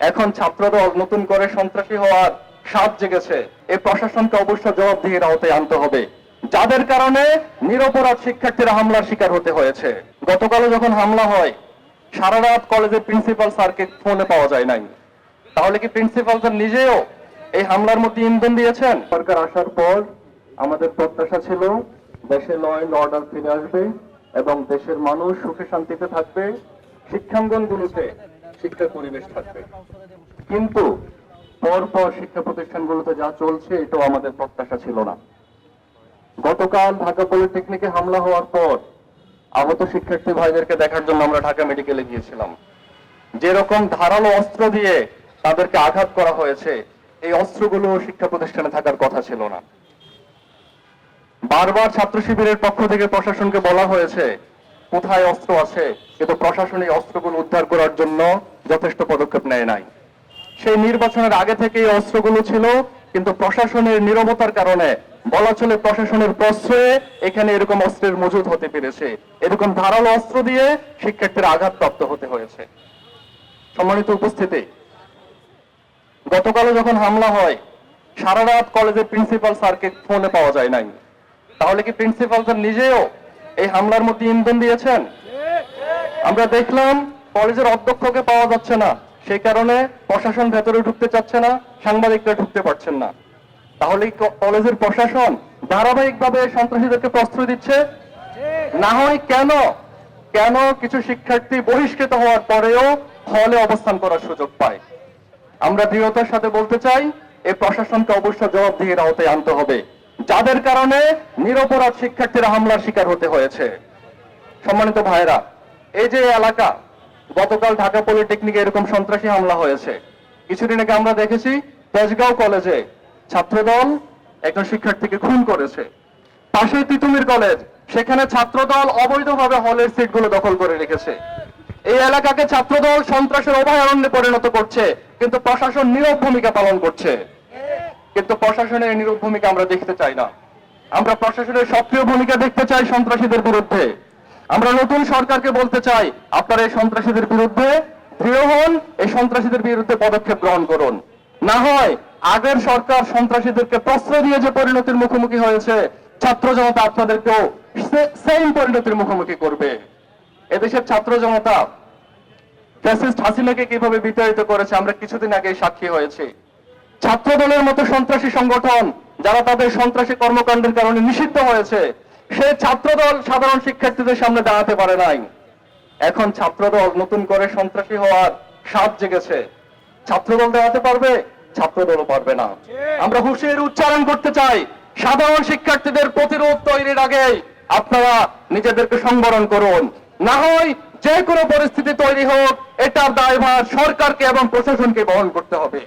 এখন ছাত্রদল নতুন করে সন্ত্রাসী হওয়ার সাধ জেগেছে। এই প্রশাসনকে অবশ্য জবাবদিহির আওতায় আনতে হবে, যাদের কারণে নিরপরাধ শিক্ষার্থীরা হামলার শিকার হতে হয়েছে। গতকালও যখন হামলা হয়, সারা রাত কলেজের প্রিন্সিপাল স্যারকে ফোনে পাওয়া যায় নাই। তাহলে কি প্রিন্সিপাল স্যার নিজেও এই হামলার মধ্যে ইন্ধন দিয়েছেন? সরকার আসার পর আমাদের প্রত্যাশা ছিল দেশে ল এন্ড অর্ডার ফিরে আসবে এবং দেশের মানুষ সুখে শান্তিতে থাকবে, শিক্ষাঙ্গনগুলোতে শিক্ষার পরিবেশ থাকবে। কিন্তু পরপর শিক্ষা প্রতিষ্ঠানগুলোতে যা চলছে এটাও আমাদের প্রত্যাশা ছিল না। গতকাল ঢাকা পলিটেকনিকে হামলা হওয়ার পর আহত শিক্ষার্থী ভাইদেরকে দেখার জন্য আমরা ঢাকা মেডিকেলে গিয়েছিলাম। যেরকম ধারালো অস্ত্র দিয়ে তাদেরকে আঘাত করা হয়েছে, এই অস্ত্রগুলো শিক্ষা প্রতিষ্ঠানে থাকার কথা ছিল না। বারবার ছাত্র শিবিরের পক্ষ থেকে প্রশাসনকে বলা হয়েছে কোথায় অস্ত্র আছে, কিন্তু প্রশাসন এই অস্ত্রগুলো উদ্ধার করার জন্য যথেষ্ট পদক্ষেপ নেয় নাই। সেই নির্বাচনের আগে থেকে এই অস্ত্রগুলো ছিল, কিন্তু প্রশাসনের নীরবতার কারণে, বলা চলে প্রশাসনের প্রশ্রয়ে এখানে এরকম অস্ত্রের মজুদ হতে পেরেছে। এরকম ধারালো অস্ত্র দিয়ে শিক্ষার্থীরা আঘাতপ্রাপ্ত হতে হয়েছে। সম্মানিত উপস্থিতি, গতকালও যখন হামলা হয়, সারা রাত কলেজের প্রিন্সিপাল স্যারকে ফোনে পাওয়া যায় নাই। তাহলে কি প্রিন্সিপাল স্যার নিজেও এই হামলার মধ্যে ইন্ধন দিয়েছেন? আমরা দেখলাম কলেজের অধ্যক্ষকে পাওয়া যাচ্ছে না, সেই কারণে প্রশাসন ভেতরে ঢুকতে চাচ্ছে না, সাংবাদিকরা ঢুকতে পারছেন না। তাহলে কলেজের প্রশাসন ধারাবাহিকভাবে সন্ত্রাসীদেরকে প্রশ্রয় দিচ্ছে। না হয় কেন কেন কিছু শিক্ষার্থী বহিষ্কৃত হওয়ার পরেও হলে অবস্থান করার সুযোগ পায়? আমরা দৃঢ়তার সাথে বলতে চাই, এই প্রশাসনকে অবশ্য জবাবদিহির আওতায় আনতে হবে, যাদের কারণে নিরপরাধ শিক্ষার্থীরা হামলার শিকার হতে হয়েছে। সম্মানিত ভাইরা, এই যে এলাকা, গতকাল ঢাকা পলিটেকনিকে এরকম সন্ত্রাসী হামলা হয়েছে। কিছুদিন আগে আমরা দেখেছি তেজগাঁও কলেজে ছাত্রদল একজন শিক্ষার্থীকে খুন করেছে। পাশে তিতুমির কলেজ, সেখানে ছাত্রদল অবৈধভাবে হলের সিটগুলো দখল করে রেখেছে। এই এলাকাকে ছাত্রদল সন্ত্রাসের অভয়ারণ্যে পরিণত করছে, কিন্তু প্রশাসন নীরব ভূমিকা পালন করছে। কিন্তু প্রশাসনের নীরব ভূমিকা আমরা দেখতে চাই না। আমরা প্রশাসনের সক্রিয় ভূমিকা দেখতে চাই সন্ত্রাসীদের বিরুদ্ধে। আমরা নতুন সরকারকে বলতে চাই, আপনারা এই সন্ত্রাসীদের বিরুদ্ধে দৃঢ় হন, এই সন্ত্রাসীদের বিরুদ্ধে পদক্ষেপ গ্রহণ করুন। না হয় আগের সরকার সন্ত্রাসীদেরকে প্রশ্রয় দিয়ে যে পরিণতির মুখোমুখি হয়েছে, ছাত্র জনতা আপনাদেরকেও সেম পরিণতির মুখোমুখি করবে। এদেশের ছাত্র জনতা ফ্যাসিস্ট হাসিনাকে কিভাবে বিতাড়িত করেছে আমরা কিছুদিন আগে সাক্ষী হয়েছি। ছাত্র দলের মতো সন্ত্রাসী সংগঠন যারা তাদের সন্ত্রাসী কর্মকাণ্ডের কারণে নিষিদ্ধ হয়েছে, সে ছাত্রদল সাধারণ শিক্ষার্থীদের সামনে দাঁড়াতে পারে নাই। এখন ছাত্রদল নতুন করে সন্ত্রাসী হওয়ার সাধ জেগেছে। ছাত্রদল দাঁড়াতে পারবে, ছাত্রদলও পারবে না। আমরা হুঁশিয়ারি উচ্চারণ করতে চাই, সাধারণ শিক্ষার্থীদের প্রতিরোধ তৈরির আগে আপনারা নিজেদেরকে সংবরণ করুন। না হয় যে কোনো পরিস্থিতি তৈরি হোক, এটার দায়ভার সরকারকে এবং প্রশাসনকে বহন করতে হবে।